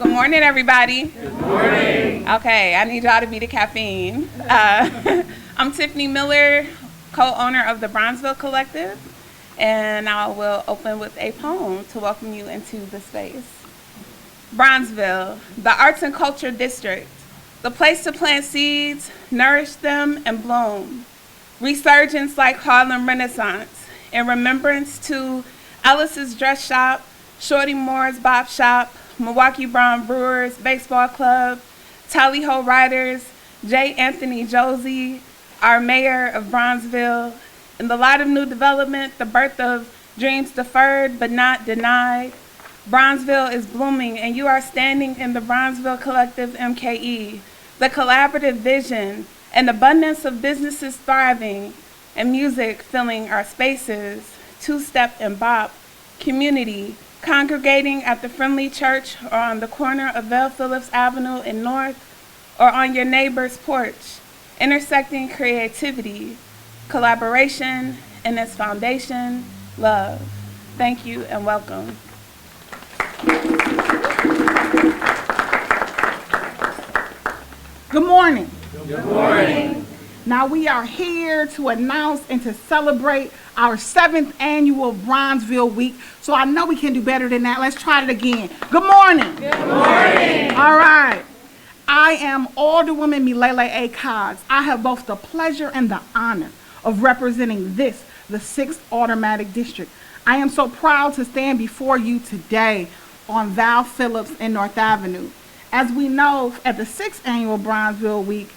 Good morning, everybody. Good morning. Okay, I need y'all to be the caffeine. I'm Tiffany Miller, co-owner of the Bronzeville Collective, and I will open with a poem to welcome you into the space. Bronzeville, the arts and culture district, the place to plant seeds, nourish them, and bloom. Resurgence like Harlem Renaissance, in remembrance to Ellis's Dress Shop, Shorty Moore's Bop Shop, Milwaukee Brown Brewers Baseball Club, Tally Ho Riders, J. Anthony Josie, our mayor of Bronzeville. In the light of new development, the birth of dreams deferred but not denied, Bronzeville is blooming, and you are standing in the Bronzeville Collective MKE, the collaborative vision, an abundance of businesses thriving, and music filling our spaces, two-step and bop, community, congregating at the Friendly Church or on the corner of Belle Phillips Avenue in North, or on your neighbor's porch, intersecting creativity, collaboration, and its foundation, love. Thank you and welcome. Good morning. Good morning. Now we are here to announce and to celebrate our 7th annual Bronzeville Week. So I know we can do better than that. Let's try it again. Good morning. Good morning. All right. I am Alderwoman Milele A. Cogs. I have both the pleasure and the honor of representing the 6th Automatic District. I am so proud to stand before you today on Val Phillips and North Avenue. As we know, at the 6th annual Bronzeville Week,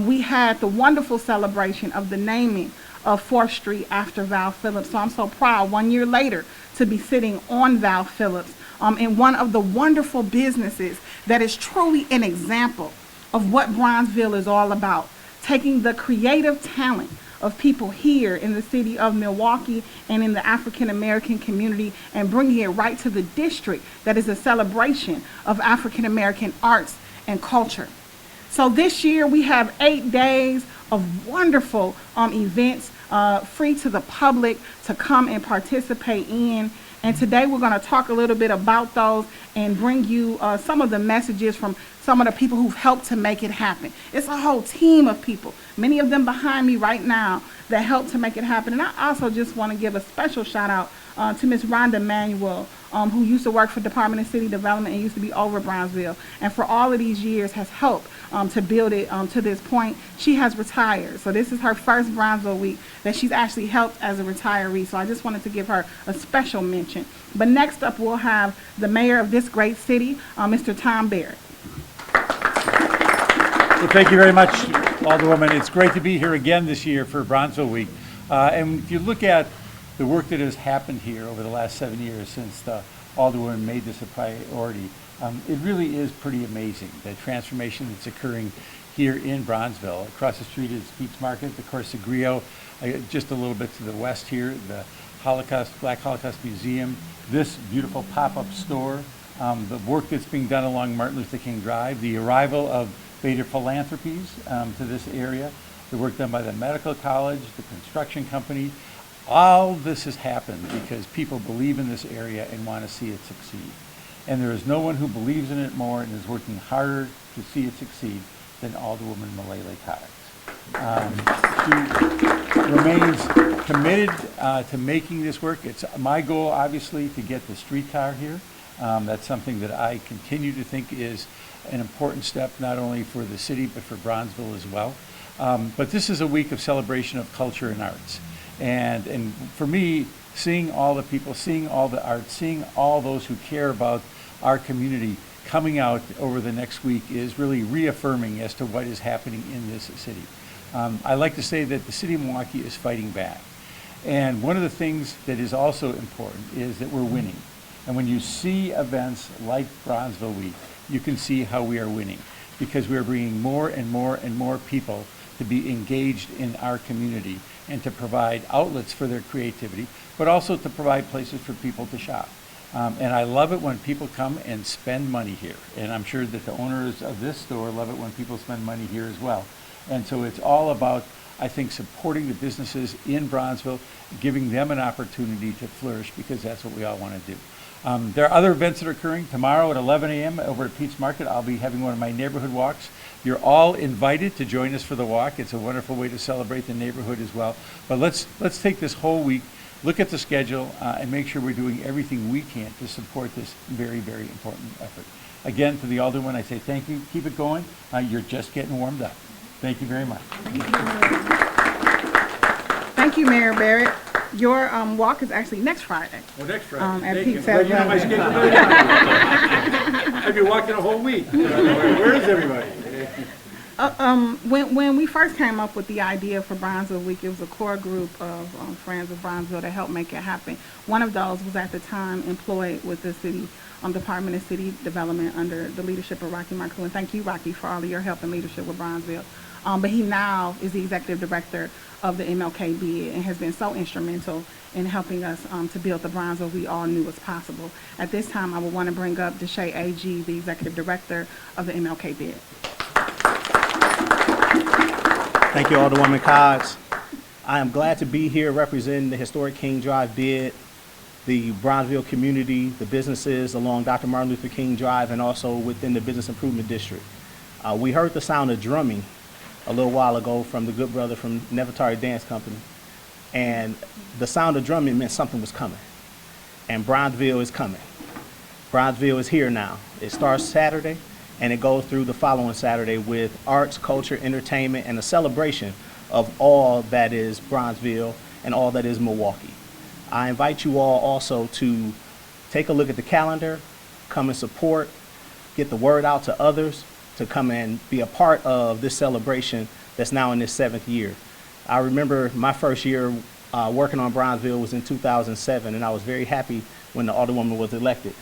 we had the wonderful celebration of the naming of 4th Street after Val Phillips. So I'm so proud 1 year later to be sitting on Val Phillips in one of the wonderful businesses that is truly an example of what Bronzeville is all about, taking the creative talent of people here in the city of Milwaukee and in the African American community and bringing it right to the district that is a celebration of African American arts and culture. So this year we have 8 days of wonderful events free to the public to come and participate in. And today we're going to talk a little bit about those and bring you some of the messages from some of the people who've helped to make it happen. It's a whole team of people, many of them behind me right now, that helped to make it happen. And I also just want to give a special shout out to Ms. Rhonda Manuel, who used to work for Department of City Development and used to be over Bronzeville, and for all of these years has helped to build it to this point. She has retired, so this is her first Bronzeville week that she's actually helped as a retiree, so I just wanted to give her a special mention. But next up we'll have the mayor of this great city, Mr. Tom Barrett. Well, thank you very much, Alderwoman. It's great to be here again this year for Bronzeville Week. And if you look at the work that has happened here over the last 7 years since the Alderwoman made this a priority, it really is pretty amazing, the transformation that's occurring here in Bronzeville. Across the street is Pete's Market, of course, the Griot, just a little bit to the west here, the Black Holocaust Museum, this beautiful pop-up store, the work that's being done along Martin Luther King Drive, the arrival of Bader Philanthropies to this area, the work done by the medical college, the construction company. All this has happened because people believe in this area and want to see it succeed. And there is no one who believes in it more and is working harder to see it succeed than Alderwoman Milele Cogs. She remains committed to making this work. It's my goal, obviously, to get the streetcar here. That's something that I continue to think is an important step, not only for the city, but for Bronzeville as well. But this is a week of celebration of culture and arts. And for me, seeing all the people, seeing all the art, seeing all those who care about our community coming out over the next week is really reaffirming as to what is happening in this city. I like to say that the city of Milwaukee is fighting back. And one of the things that is also important is that we're winning. And when you see events like Bronzeville Week, you can see how we are winning, because we are bringing more and more and more people to be engaged in our community and to provide outlets for their creativity, but also to provide places for people to shop. And I love it when people come and spend money here. And I'm sure that the owners of this store love it when people spend money here as well. And so it's all about, I think, supporting the businesses in Bronzeville, giving them an opportunity to flourish, because that's what we all want to do. There are other events that are occurring. Tomorrow at 11 a.m. over at Pete's Market, I'll be having one of my neighborhood walks. You're all invited to join us for the walk. It's a wonderful way to celebrate the neighborhood as well. But let's take this whole week, look at the schedule, and make sure we're doing everything we can to support this very, very important effort. Again, to the Alderwoman, I say thank you. Keep it going. You're just getting warmed up. Thank you very much. Thank you, Mayor Barrett. Your walk is actually next Friday. Well, next Friday. At Thank Pete's you. You know my Saturday. schedule. I've been walking a whole week. Where is everybody? When we first came up with the idea for Bronzeville Week, it was a core group of friends of Bronzeville to help make it happen. One of those was at the time employed with the city Department of City Development under the leadership of Rocky Marcoux. And thank you, Rocky, for all of your help and leadership with Bronzeville. But he now is the executive director of the MLK bid and has been so instrumental in helping us to build the Bronzeville we all knew was possible. At this time, I would want to bring up Deshae A.G., the executive director of the MLK bid. Thank you, Alderwoman Cox. I am glad to be here representing the historic King Drive bid, the Bronzeville community, the businesses along Dr. Martin Luther King Drive, and also within the Business Improvement District. We heard the sound of drumming a little while ago from the good brother from Nefertari Dance Company, and the sound of drumming meant something was coming, and Bronzeville is coming. Bronzeville is here now. It starts Saturday, and it goes through the following Saturday with arts, culture, entertainment, and a celebration of all that is Bronzeville and all that is Milwaukee. I invite you all also to take a look at the calendar, come and support, get the word out to others, to come and be a part of this celebration that's now in its 7th year. I remember my first year working on Bronzeville was in 2007, and I was very happy when the Alderwoman was elected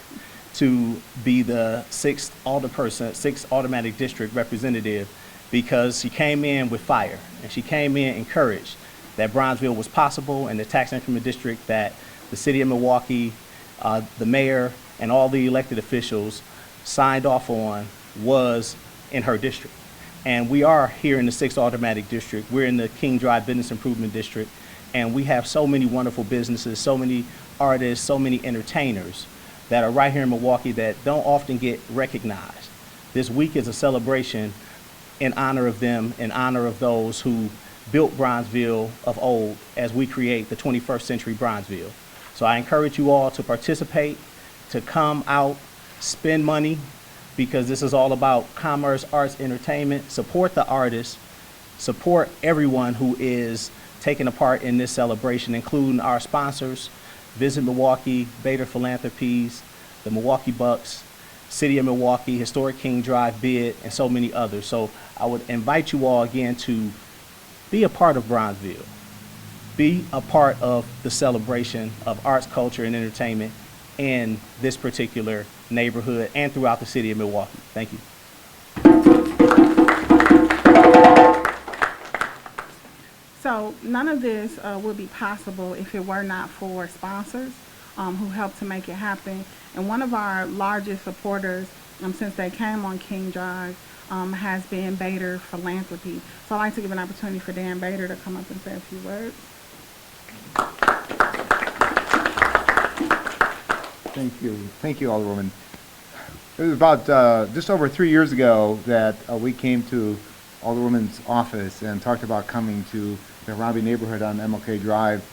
to be the 6th alderperson, 6th automatic district representative, because she came in with fire, and she came in encouraged that Bronzeville was possible, and the tax increment district that the city of Milwaukee, the mayor, and all the elected officials signed off on was in her district. And we are here in the 6th automatic district. We're in the King Drive Business Improvement District, and we have so many wonderful businesses, so many artists, so many entertainers that are right here in Milwaukee that don't often get recognized. This week is a celebration in honor of them, in honor of those who built Bronzeville of old as we create the 21st century Bronzeville. So I encourage you all to participate, to come out, spend money, because this is all about commerce, arts, entertainment. Support the artists, support everyone who is taking a part in this celebration, including our sponsors, Visit Milwaukee, Bader Philanthropies, the Milwaukee Bucks, City of Milwaukee, Historic King Drive bid, and so many others. So I would invite you all again to be a part of Bronzeville. Be a part of the celebration of arts, culture, and entertainment in this particular neighborhood and throughout the city of Milwaukee. Thank you. So none of this would be possible if it were not for sponsors who helped to make it happen. And one of our largest supporters since they came on King Drive has been Bader Philanthropy. So I'd like to give an opportunity for Dan Bader to come up and say a few words. Thank you, Alderwoman. It was about just over 3 years ago that we came to Alderwoman's office and talked about coming to the Harambee neighborhood on MLK Drive.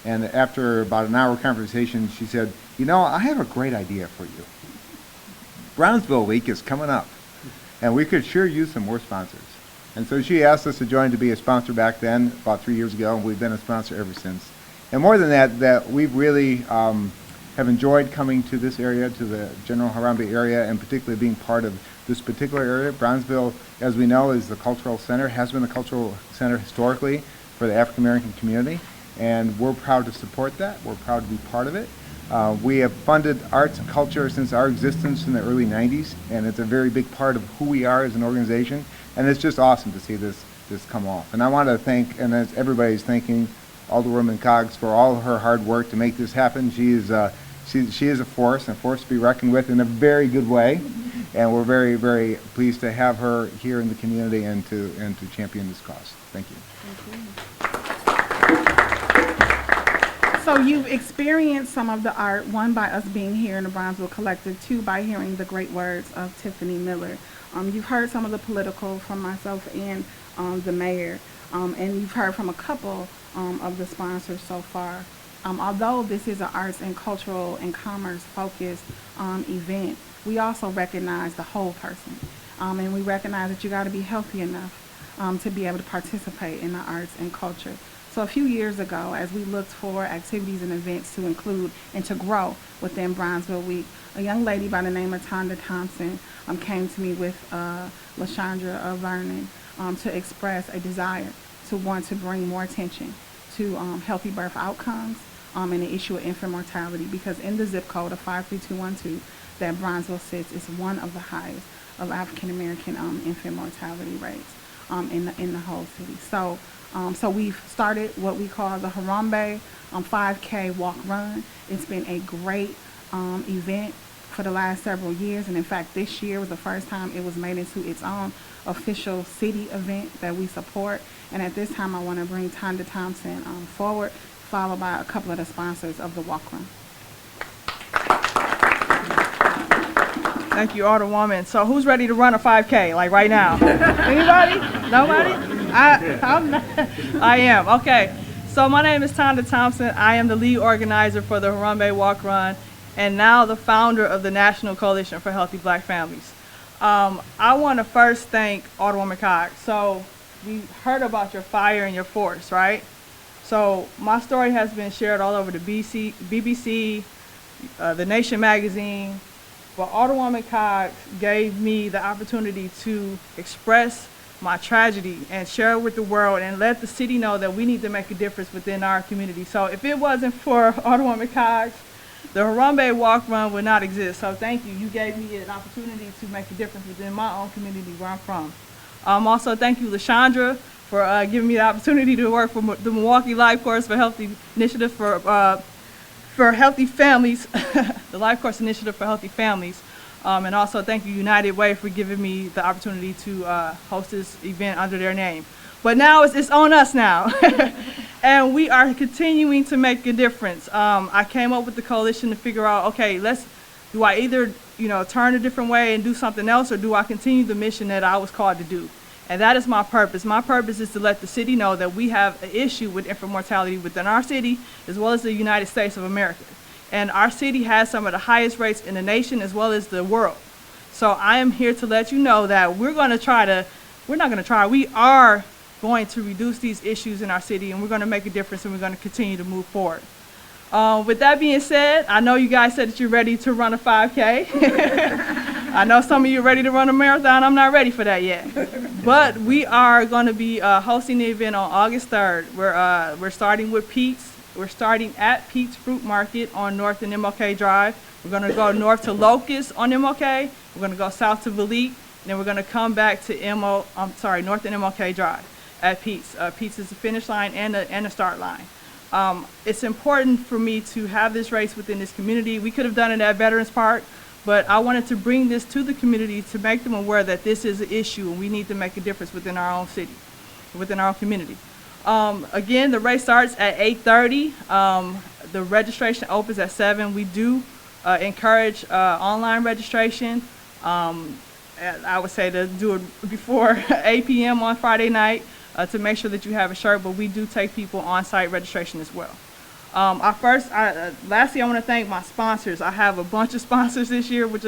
And after about an hour conversation, she said, "You know, I have a great idea for you. Bronzeville Week is coming up, and we could sure use some more sponsors." And so she asked us to join to be a sponsor back then, about 3 years ago, and we've been a sponsor ever since. And more than that we've really have enjoyed coming to this area, to the general Harambee area, and particularly being part of this particular area. Bronzeville, as we know, is the cultural center, has been the cultural center historically for the African American community, and we're proud to support that. We're proud to be part of it. We have funded arts and culture since our existence in the early 90s, and it's a very big part of who we are as an organization, and it's just awesome to see this come off. And I want to thank, and as everybody's thanking, Alderwoman Cogs for all of her hard work to make this happen. She is a force to be reckoned with in a very good way, and we're very, very pleased to have her here in the community and to champion this cause. Thank you. So you've experienced some of the art, one by us being here in the Bronzeville Collective, two by hearing the great words of Tiffany Miller. You've heard some of the political from myself and the mayor, and you've heard from a couple of the sponsors so far. Although this is an arts and cultural and commerce focused event, we also recognize the whole person. And we recognize that you got to be healthy enough to be able to participate in the arts and culture. So a few years ago, as we looked for activities and events to include and to grow within Bronzeville Week, a young lady by the name of Tonda Thompson came to me with LaShondra Vernon to express a desire to want to bring more attention to healthy birth outcomes and the issue of infant mortality, because in the zip code of 53212 that Bronzeville sits is one of the highest of African American infant mortality rates in the whole city. So we've started what we call the Harambe 5K walk run. It's been a great event for the last several years, and in fact this year was the first time it was made into its own official city event that we support. And at this time I want to bring Tonda Thompson forward, followed by a couple of the sponsors of the walk run. Thank you, Alderwoman. So who's ready to run a 5K, like right now? Anybody? Nobody? I am. Okay. So my name is Tonda Thompson. I am the lead organizer for the Harambe Walk Run and now the founder of the National Coalition for Healthy Black Families. I want to first thank Alderwoman Cox. So we heard about your fire and your force, right? So my story has been shared all over the BBC, The Nation magazine. But Alderwoman Cox gave me the opportunity to express my tragedy and share it with the world and let the city know that we need to make a difference within our community. So if it wasn't for Alderwoman Cox, the Harambe Walk Run would not exist. So thank you. You gave me an opportunity to make a difference within my own community where I'm from. Also, thank you, LaShondra, for giving me the opportunity to work for the Milwaukee Life Course for Healthy Initiative for Healthy Families, the Life Course Initiative for Healthy Families. And also thank you, United Way, for giving me the opportunity to host this event under their name. But now it's on us now. And we are continuing to make a difference. I came up with the coalition to figure out, okay, do I either turn a different way and do something else, or do I continue the mission that I was called to do? And that is my purpose. My purpose is to let the city know that we have an issue with infant mortality within our city, as well as the United States of America. And our city has some of the highest rates in the nation, as well as the world. So I am here to let you know that we are going to reduce these issues in our city, and we're going to make a difference, and we're going to continue to move forward. With that being said, I know you guys said that you're ready to run a 5K. I know some of you are ready to run a marathon. I'm not ready for that yet. But we are going to be hosting the event on August 3rd. We're starting with Pete's. We're starting at Pete's Fruit Market on North and MLK Drive. We're going to go north to Locust on MLK. We're going to go south to Valique. And then we're going to come back to North and MLK Drive at Pete's. Pete's is the finish line and the start line. It's important for me to have this race within this community. We could have done it at Veterans Park, but I wanted to bring this to the community to make them aware that this is an issue and we need to make a difference within our own city, within our own community. Again, the race starts at 8:30. The registration opens at 7. We do encourage online registration. I would say to do it before 8 p.m. on Friday night to make sure that you have a shirt, but we do take people on-site registration as well. Lastly, I want to thank my sponsors. I have a bunch of sponsors this year, which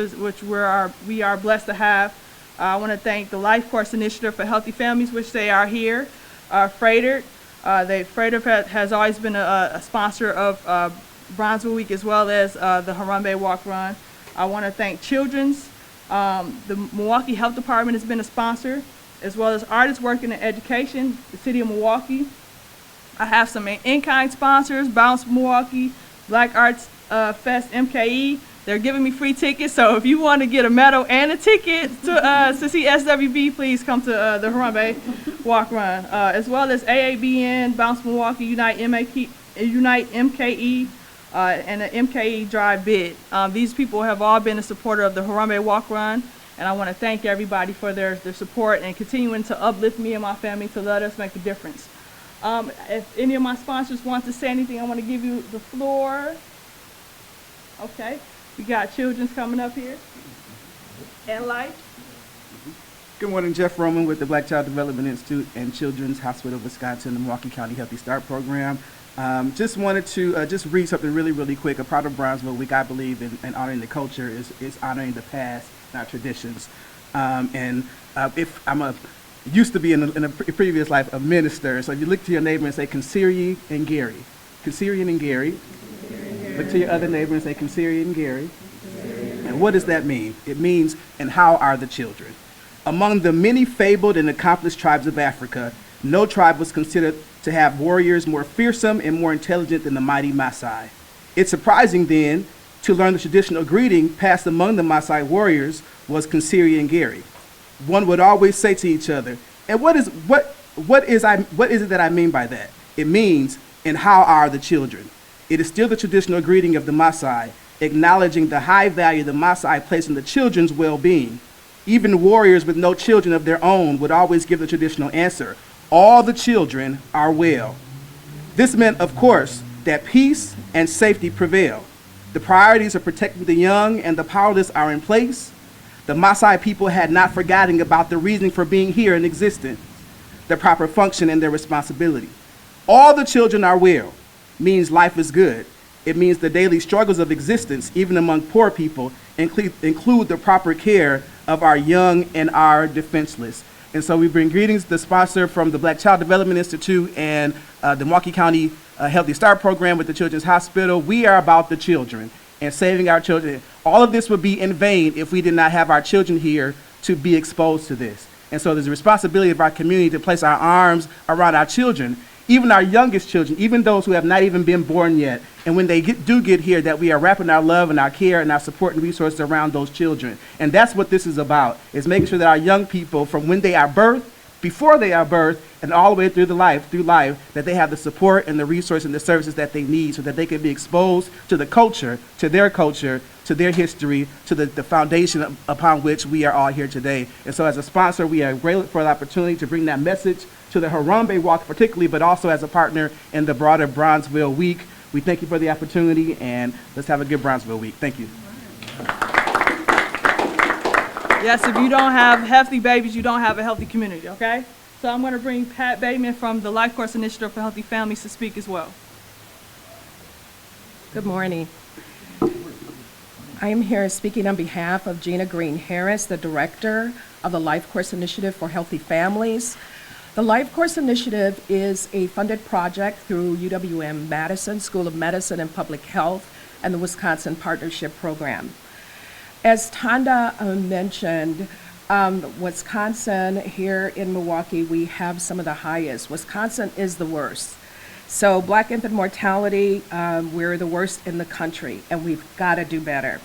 we are blessed to have. I want to thank the Life Course Initiative for Healthy Families, which they are here. Freighter has always been a sponsor of Bronzeville Week, as well as the Harambe Walk Run. I want to thank Children's. The Milwaukee Health Department has been a sponsor, as well as Artists Working in Education, the City of Milwaukee. I have some in-kind sponsors, Bounce Milwaukee, Black Arts Fest, MKE. They're giving me free tickets, so if you want to get a medal and a ticket to see SWB, please come to the Harambe Walk Run, as well as AABN, Bounce Milwaukee, Unite MKE, and the MKE Drive Bid. These people have all been a supporter of the Harambe Walk Run, and I want to thank everybody for their support and continuing to uplift me and my family to let us make a difference. If any of my sponsors want to say anything, I want to give you the floor. Okay, we got Children's coming up here. And Life. Good morning, Jeff Roman with the Black Child Development Institute and Children's Hospital of Wisconsin, the Milwaukee County Healthy Start Program. Just wanted to just read something really quick. A part of Bronzeville Week, I believe, in honoring the culture is honoring the past and our traditions. If I'm used to be in a previous life a minister, so if you look to your neighbor and say Consiri and Gary. Consiri and Gary. Look to your other neighbor and say Consiri and Gary. And what does that mean? It means, and how are the children? Among the many fabled and accomplished tribes of Africa, no tribe was considered to have warriors more fearsome and more intelligent than the mighty Maasai. It's surprising then to learn the traditional greeting passed among the Maasai warriors was Consiri and Gary. One would always say to each other, and what is it that I mean by that? It means, and how are the children? It is still the traditional greeting of the Maasai, acknowledging the high value the Maasai place in the children's well-being. Even warriors with no children of their own would always give the traditional answer, all the children are well. This meant, of course, that peace and safety prevail. The priorities of protecting the young and the powerless are in place. The Maasai people had not forgotten about the reasoning for being here in existence, their proper function and their responsibility. All the children are well means life is good. It means the daily struggles of existence, even among poor people, include the proper care of our young and our defenseless. And so we bring greetings, the sponsor from the Black Child Development Institute and the Milwaukee County Healthy Start Program with the Children's Hospital. We are about the children and saving our children. All of this would be in vain if we did not have our children here to be exposed to this. And so there's a responsibility of our community to place our arms around our children, even our youngest children, even those who have not even been born yet. And when they do get here, that we are wrapping our love and our care and our support and resources around those children. And that's what this is about, is making sure that our young people, from when they are birthed, before they are birthed, and all the way through life, that they have the support and the resources and the services that they need so that they can be exposed to the culture, to their history, to the foundation upon which we are all here today. And so as a sponsor, we are grateful for the opportunity to bring that message to the Harambe Walk particularly, but also as a partner in the broader Bronzeville Week. We thank you for the opportunity, and let's have a good Bronzeville Week. Thank you. Yes, if you don't have healthy babies, you don't have a healthy community, okay? So I'm going to bring Pat Bateman from the Life Course Initiative for Healthy Families to speak as well. Good morning. I am here speaking on behalf of Gina Green Harris, the director of the Life Course Initiative for Healthy Families. The Life Course Initiative is a funded project through UWM-Madison School of Medicine and Public Health and the Wisconsin Partnership Program. As Tanda mentioned, Wisconsin, here in Milwaukee, we have some of the highest. Wisconsin is the worst. So Black infant mortality, we're the worst in the country, and we've got to do better.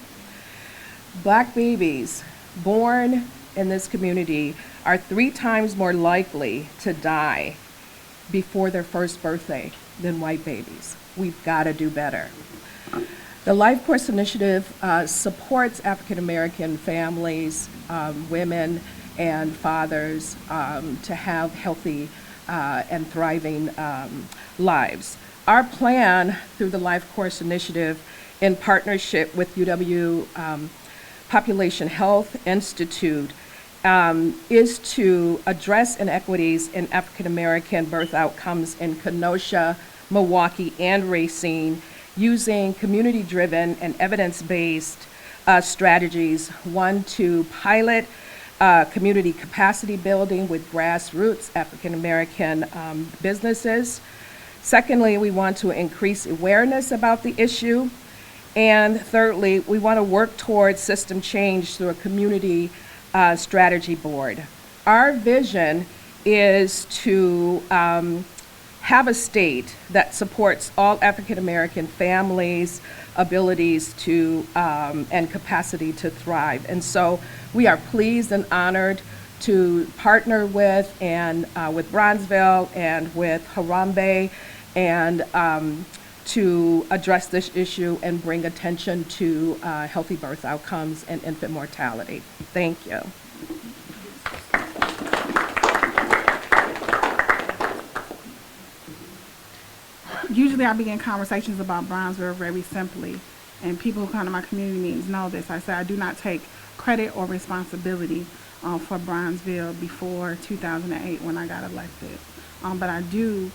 Black babies born in this community are 3 times more likely to die before their first birthday than white babies. We've got to do better. The Life Course Initiative supports African American families, women, and fathers to have healthy and thriving lives. Our plan through the Life Course Initiative, in partnership with UW Population Health Institute, is to address inequities in African American birth outcomes in Kenosha, Milwaukee, and Racine, using community-driven and evidence-based strategies. One, to pilot community capacity building with grassroots African American businesses. Secondly, we want to increase awareness about the issue. And thirdly, we want to work towards system change through a community strategy board. Our vision is to have a state that supports all African American families' abilities to and capacity to thrive. And so we are pleased and honored to partner with with Bronzeville and with Harambe and to address this issue and bring attention to healthy birth outcomes and infant mortality. Thank you. usually I begin conversations about Bronzeville very simply, and people who come to my community meetings know this. I say I do not take credit or responsibility for Bronzeville before 2008 when I got elected. But I do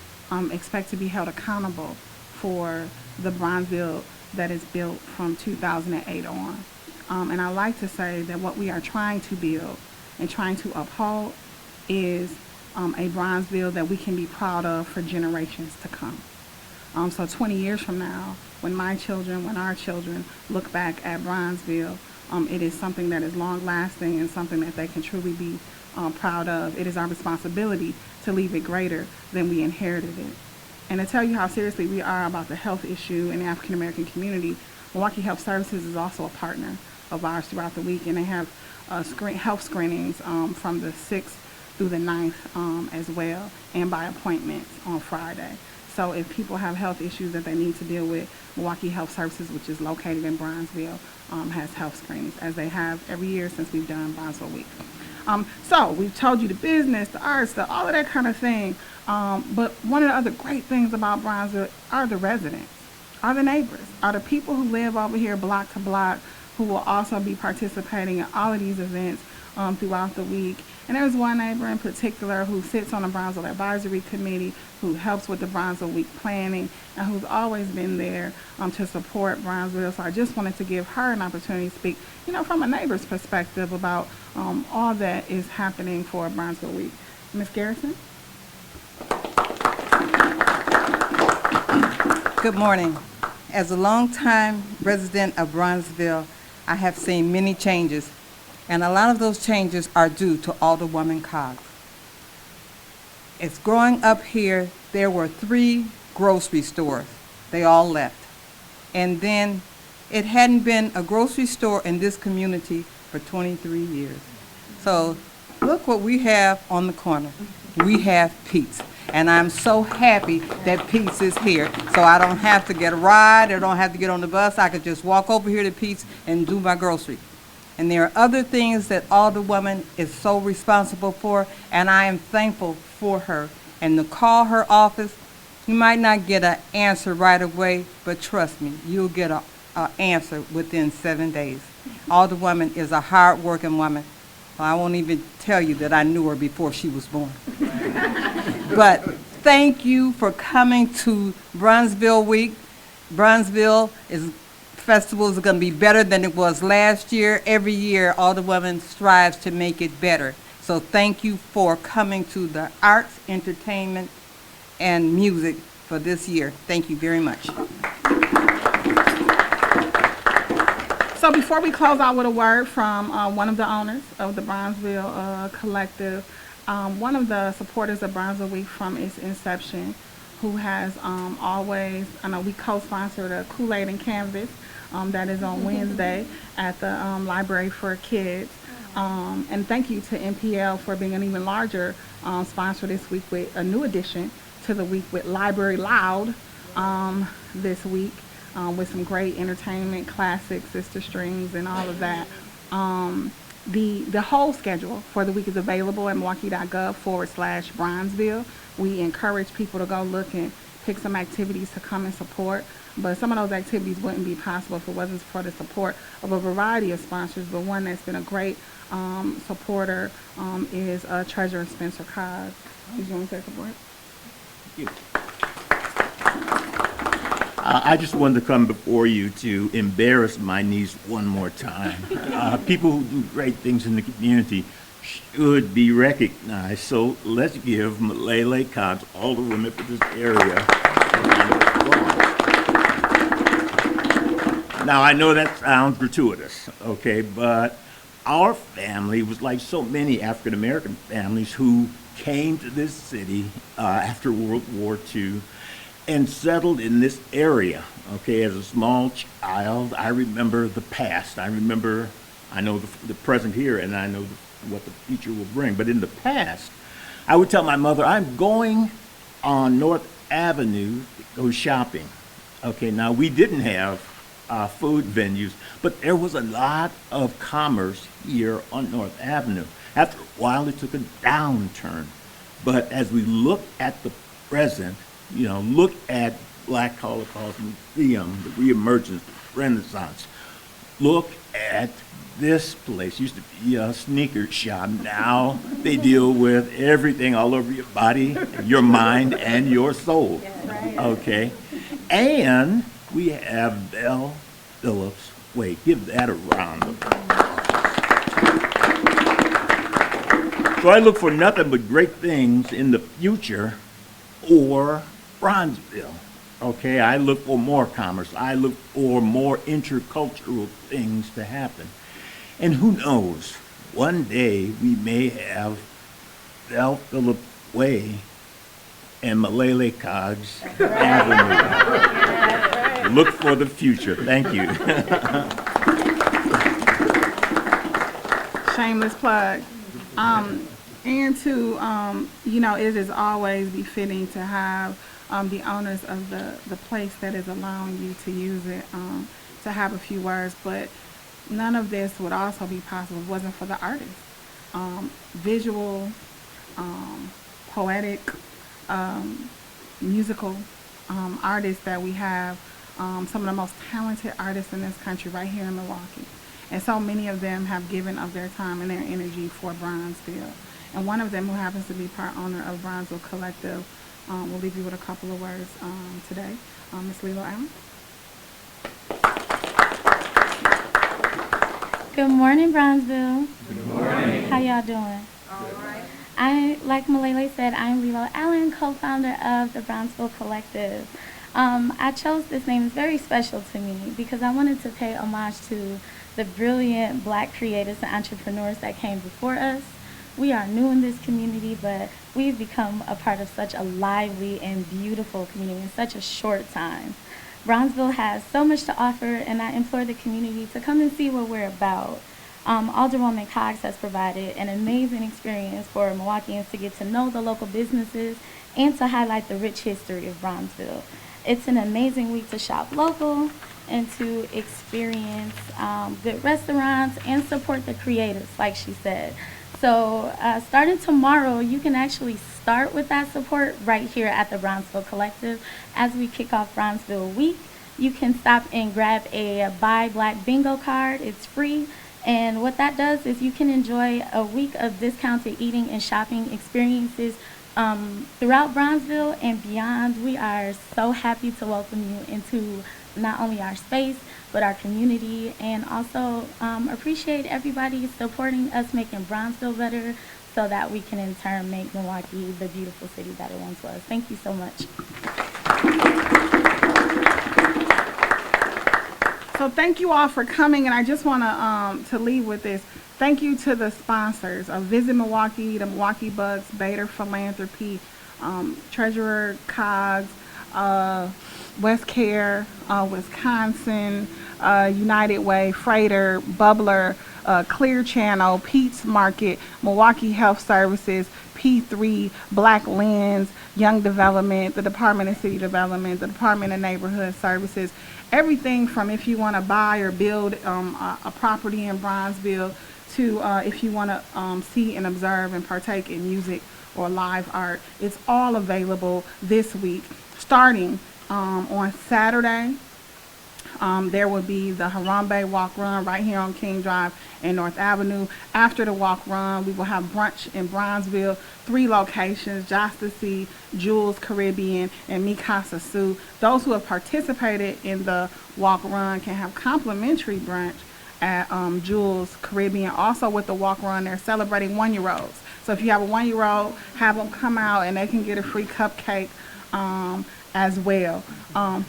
expect to be held accountable for the Bronzeville that is built from 2008 on. And I like to say that what we are trying to build and trying to uphold is a Bronzeville that we can be proud of for generations to come. So 20 years from now, when my children, when our children look back at Bronzeville, it is something that is long-lasting and something that they can truly be proud of. It is our responsibility to leave it greater than we inherited it. And to tell you how seriously we are about the health issue in the African American community, Milwaukee Health Services is also a partner of ours throughout the week, and they have health screenings from the 6th through the 9th as well, and by appointment on Friday. So if people have health issues that they need to deal with, Milwaukee Health Services, which is located in Bronzeville, has health screenings, as they have every year since we've done Bronzeville Week. So we've told you the business, the arts, all of that kind of thing. But one of the other great things about Bronzeville are the residents, are the neighbors, are the people who live over here block to block, who will also be participating in all of these events throughout the week. And there's one neighbor in particular who sits on the Bronzeville Advisory Committee, who helps with the Bronzeville Week planning, and who's always been there to support Bronzeville. So I just wanted to give her an opportunity to speak, from a neighbor's perspective about all that is happening for Bronzeville Week. Ms. Garrison? Good morning. As a longtime resident of Bronzeville, I have seen many changes, and a lot of those changes are due to Alderwoman Cox. As growing up here, there were 3 grocery stores. They all left. And then it hadn't been a grocery store in this community for 23 years. So look what we have on the corner. We have Pete's. And I'm so happy that Pete's is here. So I don't have to get a ride, or don't have to get on the bus. I could just walk over here to Pete's and do my grocery. And there are other things that Alderwoman is so responsible for, and I am thankful for her. And to call her office, you might not get an answer right away, but trust me, you'll get an answer within 7 days. Alderwoman is a hard-working woman. Well, I won't even tell you that I knew her before she was born. But thank you for coming to Bronzeville Week. Bronzeville Festival is going to be better than it was last year. Every year, Alderwoman strives to make it better. So thank you for coming to the arts, entertainment, and music for this year. Thank you very much. So before we close out with a word from one of the owners of the Bronzeville Collective, one of the supporters of Bronzeville Week from its inception, who has always, I know we co-sponsored a Kool-Aid and Canvas that is on Wednesday at the Library for Kids. And thank you to NPL for being an even larger sponsor this week with a new addition to the week with Library Loud this week with some great entertainment, classics, Sister Strings, and all of that. The whole schedule for the week is available at milwaukee.gov/Bronzeville. We encourage people to go look and pick some activities to come and support. But some of those activities wouldn't be possible if it wasn't for the support of a variety of sponsors. But one that's been a great supporter is Treasurer Spencer Cobb. Did you want to take a break? Thank you. I just wanted to come before you to embarrass my niece one more time. People who do great things in the community should be recognized. So let's give Malele Cox, Alderwoman for this area, a round of applause. Now, I know that sounds gratuitous, okay, but our family was like so many African American families who came to this city after World War II and settled in this area, okay? As a small child, I remember the past. I know the present here, and I know what the future will bring. But in the past, I would tell my mother, I'm going on North Avenue to go shopping. Okay, now we didn't have food venues, but there was a lot of commerce here on North Avenue. After a while, it took a downturn. But as we look at the present, look at Black Holocaust Museum, the Reemergence Renaissance. Look at this place. Used to be a sneaker shop. Now they deal with everything all over your body, your mind, and your soul. Okay? And we have Belle Phillips Way. Give that a round of applause. So I look for nothing but great things in the future for Bronzeville. Okay, I look for more commerce. I look for more intercultural things to happen. And who knows, one day we may have Belle Phillips Way and Malele Cogs Avenue. Look for the future. Thank you. Shameless plug. And to, it is always befitting to have the owners of the place that is allowing you to use it to have a few words. But none of this would also be possible if it wasn't for the artists. Visual, poetic, musical artists that we have, some of the most talented artists in this country right here in Milwaukee. And so many of them have given of their time and their energy for Bronzeville. And one of them, who happens to be part owner of Bronzeville Collective, will leave you with a couple of words today. Ms. Lilo Allen. Good morning, Bronzeville. Good morning. How y'all doing? All right. Like Malele said, I'm Lilo Allen, co-founder of the Bronzeville Collective. I chose this name. It's very special to me because I wanted to pay homage to the brilliant Black creators and entrepreneurs that came before us. We are new in this community, but we've become a part of such a lively and beautiful community in such a short time. Bronzeville has so much to offer, and I implore the community to come and see what we're about. Alderwoman Cox has provided an amazing experience for Milwaukeeans to get to know the local businesses and to highlight the rich history of Bronzeville. It's an amazing week to shop local and to experience good restaurants and support the creators, like she said. So starting tomorrow, you can actually start with that support right here at the Bronzeville Collective. As we kick off Bronzeville Week, you can stop and grab a Buy Black Bingo card. It's free. And what that does is you can enjoy a week of discounted eating and shopping experiences throughout Bronzeville and beyond. We are so happy to welcome you into not only our space, but our community, and also appreciate everybody supporting us making Bronzeville better so that we can in turn make Milwaukee the beautiful city that it once was. Thank you so much. So thank you all for coming, and I just want to leave with this. Thank you to the sponsors of Visit Milwaukee, the Milwaukee Bucks, Bader Philanthropy, Treasurer Cogs, West Care, Wisconsin, United Way, Freighter, Bubbler, Clear Channel, Pete's Market, Milwaukee Health Services, P3, Black Lens, Young Development, the Department of City Development, the Department of Neighborhood Services, everything from if you want to buy or build a property in Bronzeville to if you want to see and observe and partake in music or live art. It's all available this week. Starting on Saturday, there will be the Harambe Walk Run right here on King Drive and North Avenue. After the walk run, we will have brunch in Bronzeville, 3 locations, Jostasy, Jules Caribbean, and Mi Casa Sue. Those who have participated in the walk run can have complimentary brunch at Jules Caribbean. Also with the walk run, they're celebrating 1-year-olds. So if you have a 1-year-old, have them come out and they can get a free cupcake as well. I'm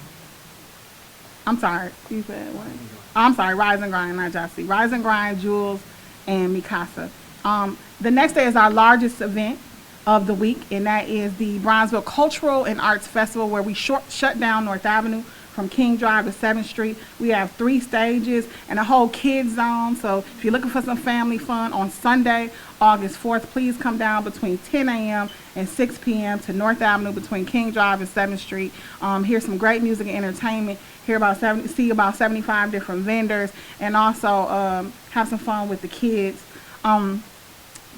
sorry, you said what? I'm sorry, Rise and Grind, not Jossie. Rise and Grind, Jules, and Mikasa. The next day is our largest event of the week, and that is the Bronzeville Cultural and Arts Festival, where we shut down North Avenue from King Drive to 7th Street. We have 3 stages and a whole kids zone. So if you're looking for some family fun on Sunday, August 4th, please come down between 10 a.m. and 6 p.m. to North Avenue between King Drive and 7th Street. Hear some great music and entertainment. See about 75 different vendors, and also have some fun with the kids.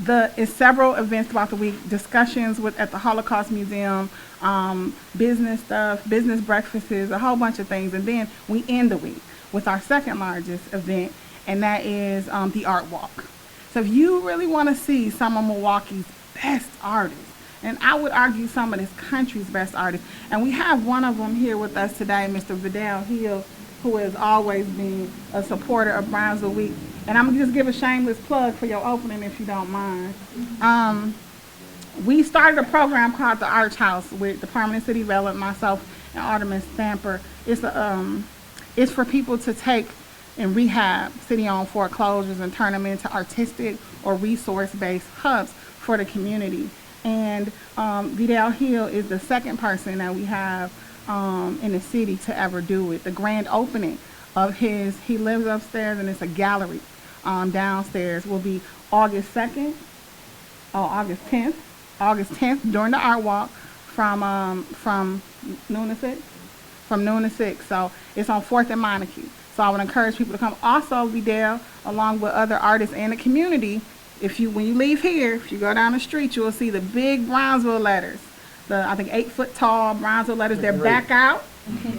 It's several events throughout the week, discussions at the Holocaust Museum, business stuff, business breakfasts, a whole bunch of things. And then we end the week with our second largest event, and that is the Art Walk. So if you really want to see some of Milwaukee's best artists, and I would argue some of this country's best artists, and we have one of them here with us today, Mr. Vidal Hill, who has always been a supporter of Bronzeville Week. And I'm going to just give a shameless plug for your opening, if you don't mind. We started a program called the Arch House with Department of City Development, myself, and Alderman Stamper. It's for people to take and rehab city-owned foreclosures and turn them into artistic or resource-based hubs for the community. And Vidal Hill is the second person that we have in the city to ever do it. The grand opening of he lives upstairs, and it's a gallery downstairs, will be August 10th during the Art Walk from noon to 6. From noon to 6. So it's on 4th and Monarchy. So I would encourage people to come. Also, Vidal, along with other artists in the community, when you leave here, if you go down the street, you will see the big Bronzeville letters. I think 8-foot tall Bronzeville letters. They're back out.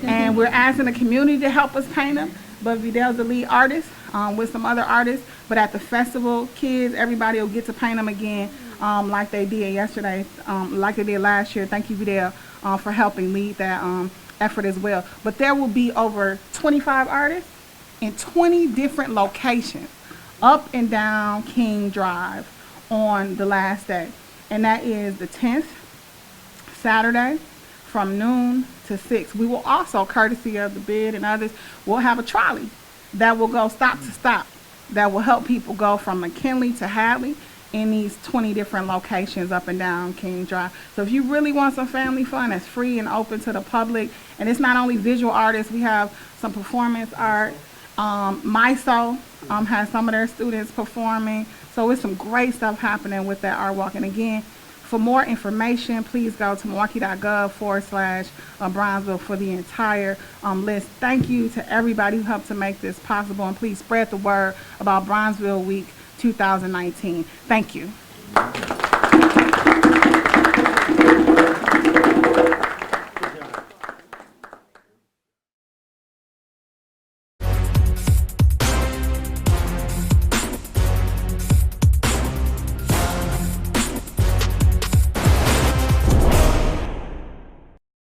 And we're asking the community to help us paint them. But Vidal's the lead artist with some other artists. But at the festival, kids, everybody will get to paint them again like they did yesterday, like they did last year. Thank you, Vidal, for helping lead that effort as well. But there will be over 25 artists in 20 different locations up and down King Drive on the last day. And that is the 10th, Saturday, from noon to 6. We will also, courtesy of the bid and others, we'll have a trolley that will go stop to stop that will help people go from McKinley to Hadley in these 20 different locations up and down King Drive. So if you really want some family fun, it's free and open to the public. And it's not only visual artists, we have some performance art. MISO has some of their students performing. So it's some great stuff happening with that Art Walk. And again, for more information, please go to milwaukee.gov/Bronzeville for the entire list. Thank you to everybody who helped to make this possible. And please spread the word about Bronzeville Week 2019. Thank you.